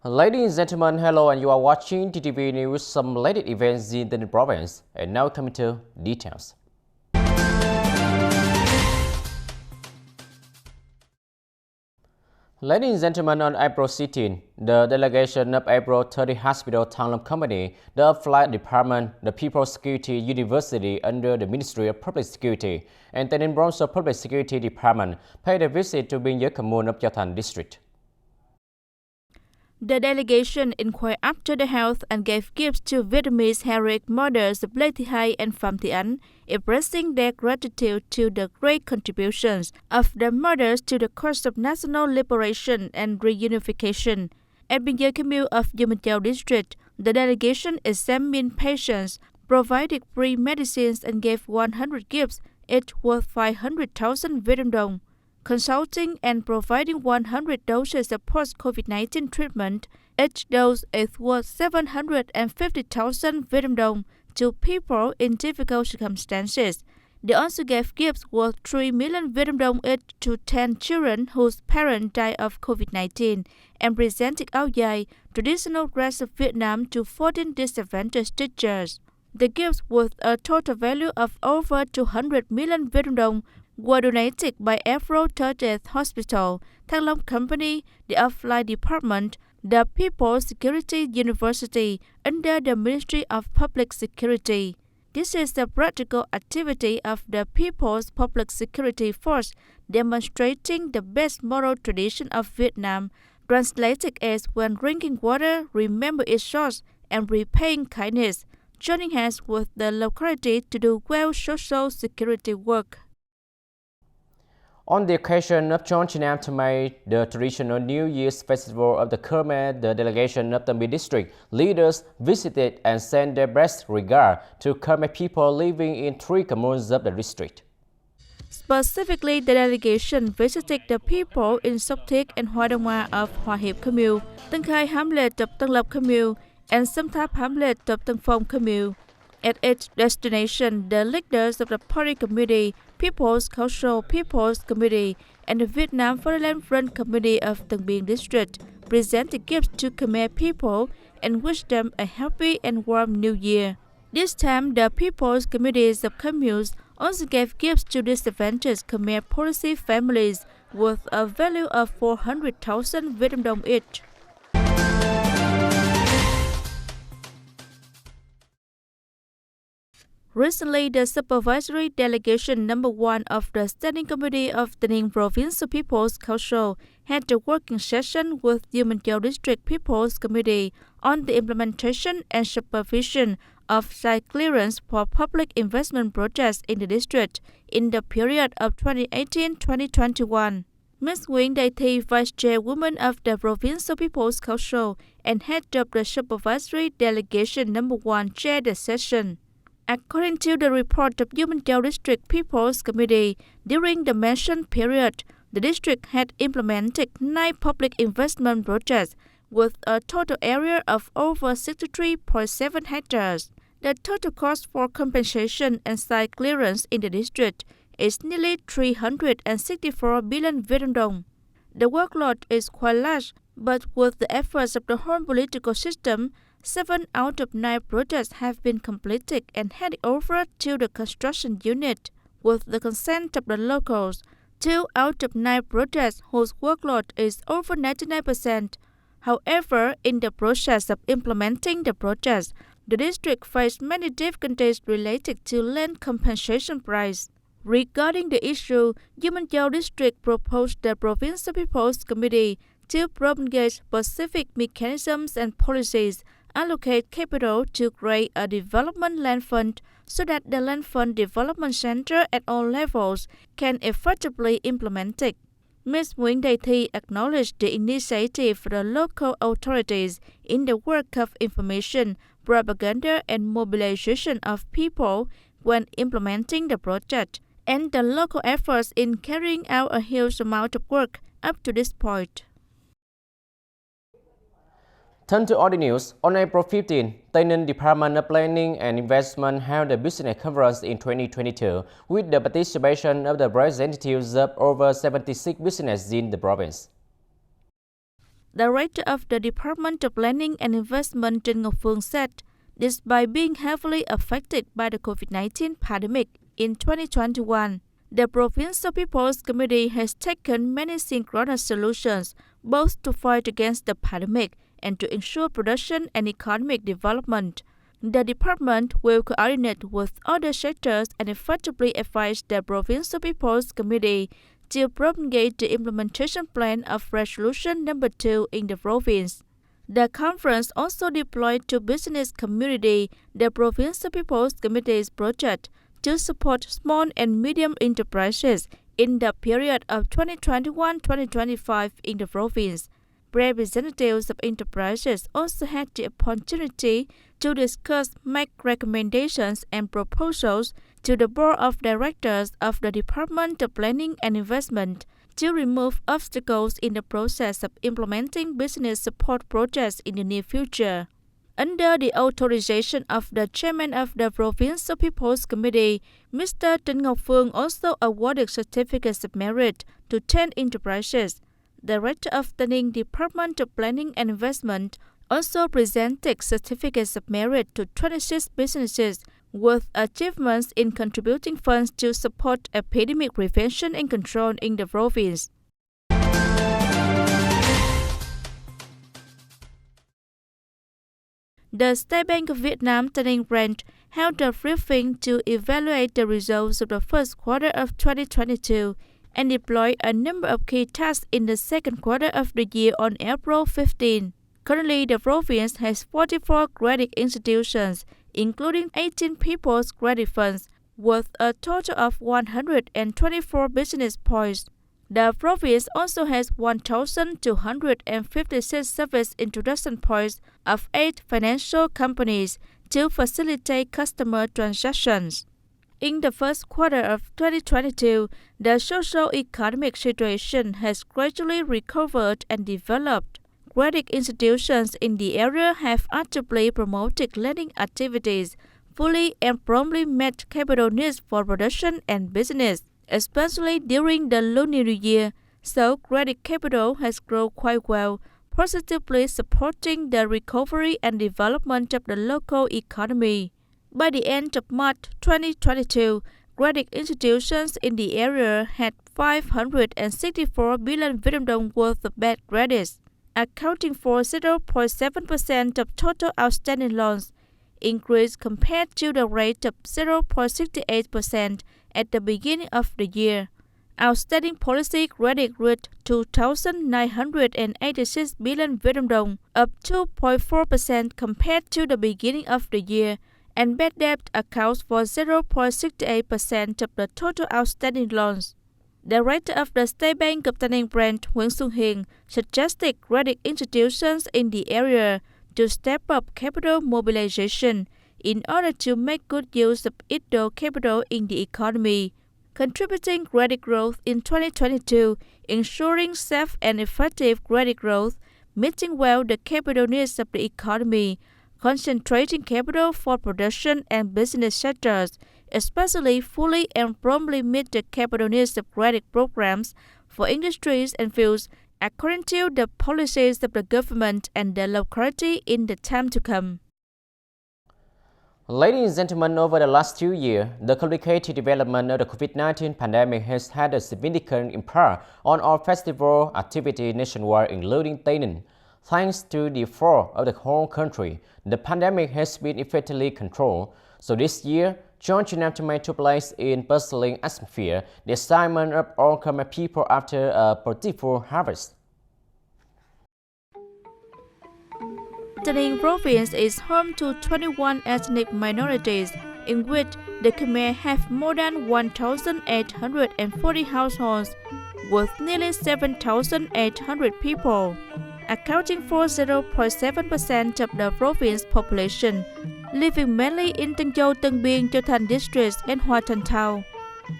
Ladies and gentlemen, hello, and you are watching TTV News, some latest events in the province. And now coming to details. Ladies and gentlemen, on April 16, the delegation of April 30 Hospital Town Company, the Flight Department, the People's Security University under the Ministry of Public Security, and TayNinhTV Public Security Department paid a visit to Gioi Commune of Thanh District. The delegation inquired after the health and gave gifts to Vietnamese heritage mothers Lê Thị Hay and Phạm Thị Ánh, expressing their gratitude to the great contributions of the mothers to the cause of national liberation and reunification. At Gioi Commune of Duong Minh Chau district, the delegation examined patients, provided free medicines and gave 100 gifts, each worth 500,000 Vietnam dong. Consulting and providing 100 doses of post-COVID-19 treatment, each dose is worth 750,000 Vietnam dong to people in difficult circumstances. They also gave gifts worth 3 million Vietnam dong each to 10 children whose parents died of COVID-19 and presented áo dài, traditional dress of Vietnam, to 14 disadvantaged teachers. The gifts, worth a total value of over 200 million Vietnam dong, were donated by April 30th Hospital, Thanh Long Company, the Flight Department, the People's Security University under the Ministry of Public Security. This is the practical activity of the People's Public Security Force, demonstrating the best moral tradition of Vietnam, translated as when drinking water, remember its source and repaying kindness, joining hands with the locality to do well social security work. On the occasion of Chol Chnam Thmay, the traditional New Year's festival of the Khmer, the delegation of the Mid-District leaders visited and sent their best regard to Khmer people living in 3 communes of the district. Specifically, the delegation visited the people in Sok Thiếc and Hoa Đông Hoa of Hoa Hiệp Commune, Tân Khai Hamlet of Tân Lập Commune, and Sâm Tháp Hamlet of Tân Phong Commune. At each destination, the leaders of the party committee, People's Cultural People's Committee, and the Vietnam Fatherland Front Committee of Tân Biên District presented gifts to Khmer people and wished them a happy and warm New Year. This time, the People's Committees of communes also gave gifts to disadvantaged Khmer policy families worth a value of 400,000 Vietnam dong each. Recently, the Supervisory Delegation No. 1 of the Standing Committee of the Ninh Provincial People's Council had a working session with Duong Minh Chau District People's Committee on the implementation and supervision of site clearance for public investment projects in the district in the period of 2018-2021. Ms. Nguyễn Đại Thi, Vice Chairwoman of the Provincial People's Council and head of the Supervisory Delegation No. 1, chaired the session. According to the report of Duong Minh Chau District People's Committee, during the mentioned period, the district had implemented 9 public investment projects with a total area of over 63.7 hectares. The total cost for compensation and site clearance in the district is nearly 364 billion Vietnam dong. The workload is quite large, but with the efforts of the whole political system, 7 out of 9 projects have been completed and handed over to the construction unit with the consent of the locals. 2 out of 9 projects whose workload is over 99%. However, in the process of implementing the projects, the district faced many difficulties related to land compensation price. Regarding the issue, Duong Minh Chau District proposed the Provincial People's Committee to promulgate specific mechanisms and policies, allocate capital to create a development land fund so that the land fund development center at all levels can effectively implement it. Ms. Nguyễn Đại Thi acknowledged the initiative of the local authorities in the work of information, propaganda and mobilization of people when implementing the project, and the local efforts in carrying out a huge amount of work up to this point. Turn to other news. On April 15, TayNinhTV Department of Planning and Investment held a business conference in 2022 with the participation of the representatives of over 76 businesses in the province. Director of the Department of Planning and Investment Trinh Ngọc Phương said, despite being heavily affected by the COVID-19 pandemic in 2021, the Provincial People's Committee has taken many synchronous solutions both to fight against the pandemic and to ensure production and economic development. The department will coordinate with other sectors and effectively advise the Provincial People's Committee to promulgate the implementation plan of Resolution Number 2 in the province. The conference also deployed to business community the Provincial People's Committee's project to support small and medium enterprises in the period of 2021-2025 in the province. Representatives of enterprises also had the opportunity to discuss, make recommendations and proposals to the Board of Directors of the Department of Planning and Investment to remove obstacles in the process of implementing business support projects in the near future. Under the authorization of the Chairman of the Provincial People's Committee, Mr. Trinh Ngọc Phương also awarded certificates of merit to 10 enterprises. Director of the Ninh Department of Planning and Investment also presented certificates of merit to 26 businesses with achievements in contributing funds to support epidemic prevention and control in the province. The State Bank of Vietnam TayNinhTV branch held a briefing to evaluate the results of the first quarter of 2022 and deploy a number of key tasks in the second quarter of the year on April 15. Currently, the province has 44 credit institutions, including 18 people's credit funds, with a total of 124 business points. The province also has 1,256 service introduction points of 8 financial companies to facilitate customer transactions. In the first quarter of 2022, the socio-economic situation has gradually recovered and developed. Credit institutions in the area have actively promoted lending activities, fully and promptly met capital needs for production and business, especially during the Lunar New Year, so credit capital has grown quite well, positively supporting the recovery and development of the local economy. By the end of March 2022, credit institutions in the area had 564 billion Vietnam dong worth of bad credits, accounting for 0.7% of total outstanding loans, increased compared to the rate of 0.68% at the beginning of the year. Outstanding policy credit reached 2,986 billion Vietnam dong, up 2.4% compared to the beginning of the year, and bad debt accounts for 0.68% of the total outstanding loans. Director of the State Bank of TayNinhTV branch, Nguyễn Xuân Hiền, suggested credit institutions in the area to step up capital mobilization in order to make good use of idle capital in the economy, contributing credit growth in 2022, ensuring safe and effective credit growth, meeting well the capital needs of the economy, concentrating capital for production and business sectors, especially fully and promptly meet the capital needs of credit programs for industries and fields according to the policies of the government and the locality in the time to come. Ladies and gentlemen, over the last 2 years, the complicated development of the COVID-19 pandemic has had a significant impact on our festival activity nationwide, including TayNinhTV. Thanks to the effort of the whole country, the pandemic has been effectively controlled. So this year, Chol Chnam Thmay took place in bustling atmosphere, the excitement of all Khmer people after a plentiful harvest. TayNinhTV province is home to 21 ethnic minorities, in which the Khmer have more than 1,840 households, with nearly 7,800 people, accounting for 0.7% of the province population, living mainly in Tân Châu, Tân Biên, Châu Thành districts and Hoa Thanh town.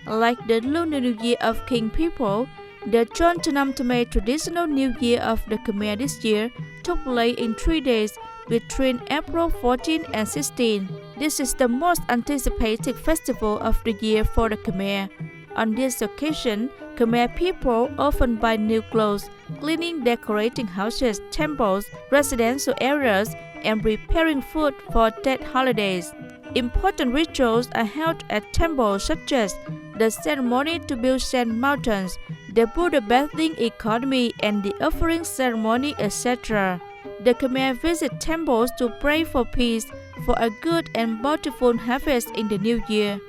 Like the Lunar New Year of King people, the Chol Chnam Thmay traditional New Year of the Khmer this year took place in 3 days between April 14 and 16. This is the most anticipated festival of the year for the Khmer. On this occasion, Khmer people often buy new clothes, cleaning, decorating houses, temples, residential areas, and preparing food for Tet holidays. Important rituals are held at temples such as the ceremony to build sand mountains, the Buddha bathing economy, and the offering ceremony, etc. The Khmer visit temples to pray for peace, for a good and bountiful harvest in the new year.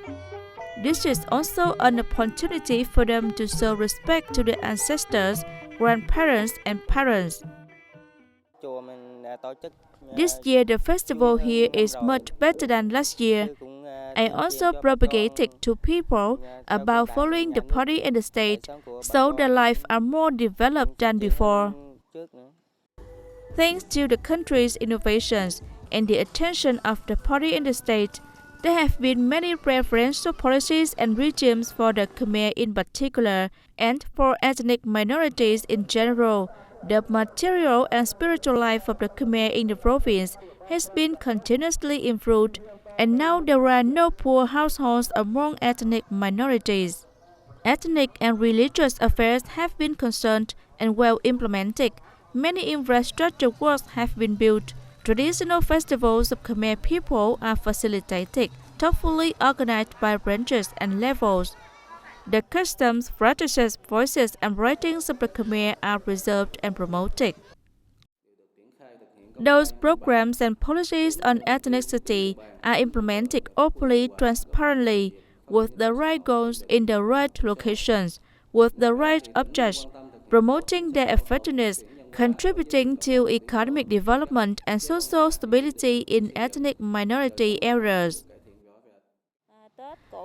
This is also an opportunity for them to show respect to their ancestors, grandparents, and parents. This year, the festival here is much better than last year. I also propagated to people about following the party and the state, so their lives are more developed than before. Thanks to the country's innovations and the attention of the party and the state, there have been many preferential policies and regimes for the Khmer in particular, and for ethnic minorities in general. The material and spiritual life of the Khmer in the province has been continuously improved, and now there are no poor households among ethnic minorities. Ethnic and religious affairs have been concerned and well implemented. Many infrastructure works have been built. Traditional festivals of Khmer people are facilitated, thoughtfully organized by branches and levels. The customs, practices, voices, and writings of the Khmer are preserved and promoted. Those programs and policies on ethnicity are implemented openly, transparently, with the right goals in the right locations, with the right objects, promoting their effectiveness, contributing to economic development and social stability in ethnic minority areas.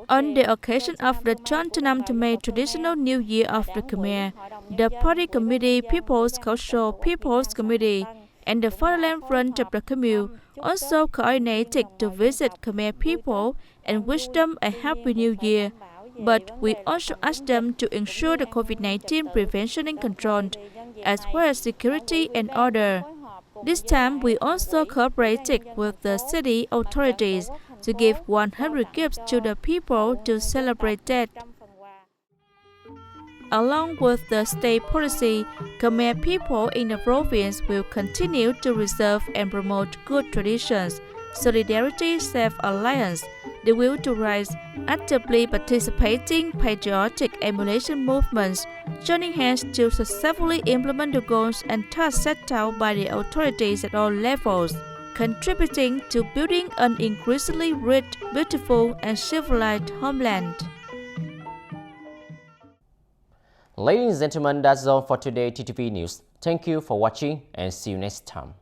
On the occasion of the Chol Chnam Thmay traditional New Year of the Khmer, the Party Committee, People's Cultural People's Committee, and the Fatherland Front of the Commune also coordinated to visit Khmer people and wish them a Happy New Year. But we also asked them to ensure the COVID-19 prevention and control, as well as security and order. This time, we also cooperated with the city authorities to give 100 gifts to the people to celebrate that. Along with the state policy, Khmer people in the province will continue to preserve and promote good traditions, solidarity, self-alliance, the will to rise, actively participating patriotic emulation movements, joining hands to successfully implement the goals and tasks set out by the authorities at all levels, contributing to building an increasingly rich, beautiful, and civilized homeland. Ladies and gentlemen, that's all for today TTV News. Thank you for watching and see you next time.